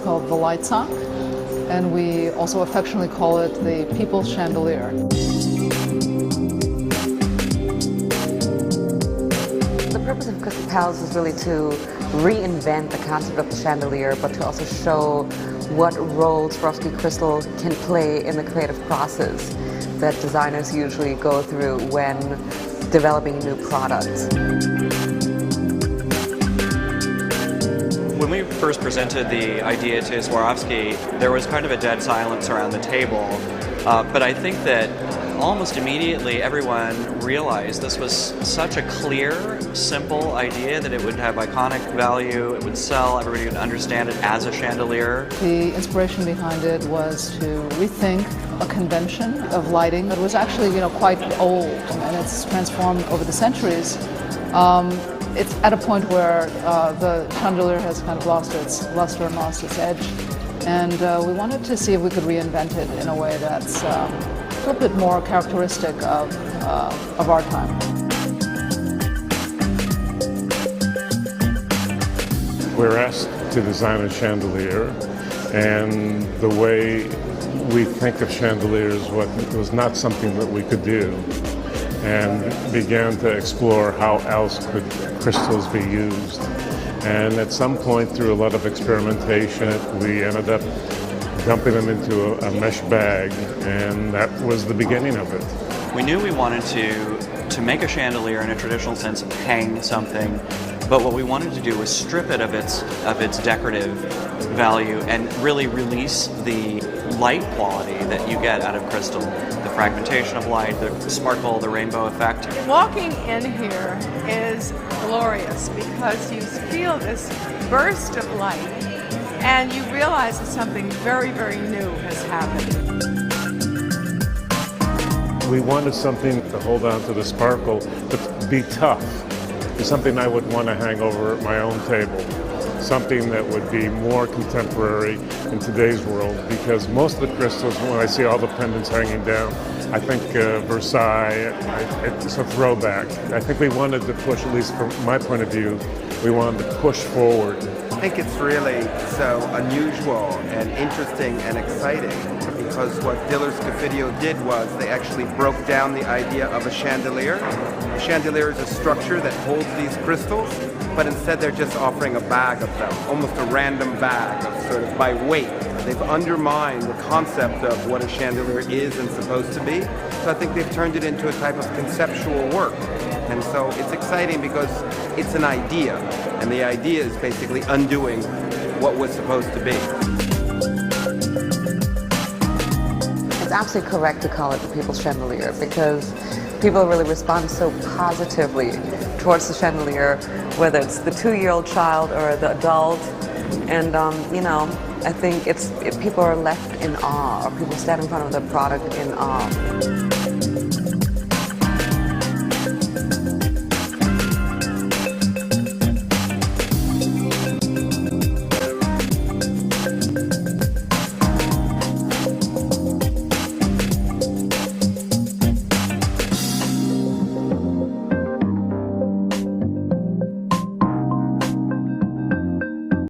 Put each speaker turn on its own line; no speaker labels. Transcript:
called the light sock, and we also affectionately call it the people's chandelier.
The purpose of Crystal Palace is really to reinvent the concept of the chandelier, but to also show what role Swarovski crystal can play in the creative process that designers usually go through when developing new products.
When we first presented the idea to Swarovski, there was kind of a dead silence around the table, but I think that almost immediately everyone realized this was such a clear, simple idea that it would have iconic value, it would sell, everybody would understand it as a chandelier.
The inspiration behind it was to rethink a convention of lighting that was actually, quite old, and it's transformed over the centuries. It's at a point where the chandelier has kind of lost its luster and lost its edge, and we wanted to see if we could reinvent it in a way that's a little bit more characteristic of our time.
We're asked to design a chandelier, and the way we think of chandeliers was not something that we could do, and began to explore how else could crystals be used. And at some point, through a lot of experimentation, we ended up dumping them into a mesh bag, and that was the beginning of it.
We knew we wanted to make a chandelier in a traditional sense, hang something, but what we wanted to do was strip it of its decorative value and really release the light quality that you get out of crystal. The fragmentation of light, the sparkle, the rainbow effect.
Walking in here is glorious because you feel this burst of light and you realize that something very, very new has happened.
We wanted something to hold on to the sparkle, but be tough. It's something I would want to hang over at my own table. Something that would be more contemporary in today's world, because most of the crystals, when I see all the pendants hanging down, I think Versailles, it's a throwback. I think we wanted to push, at least from my point of view, we wanted to push forward.
I think it's really so unusual and interesting and exciting, because what Dillers Cofidio did was they actually broke down the idea of a chandelier. A chandelier is a structure that holds these crystals, but instead they're just offering a bag of them, almost a random bag of sort of by weight. They've undermined the concept of what a chandelier is and supposed to be. So I think they've turned it into a type of conceptual work. And so it's exciting because it's an idea, and the idea is basically undoing what was supposed to be.
It's absolutely correct to call it the people's chandelier because people really respond so positively towards the chandelier, whether it's the 2-year-old child or the adult. And, I think people are left in awe, or people stand in front of the product in awe.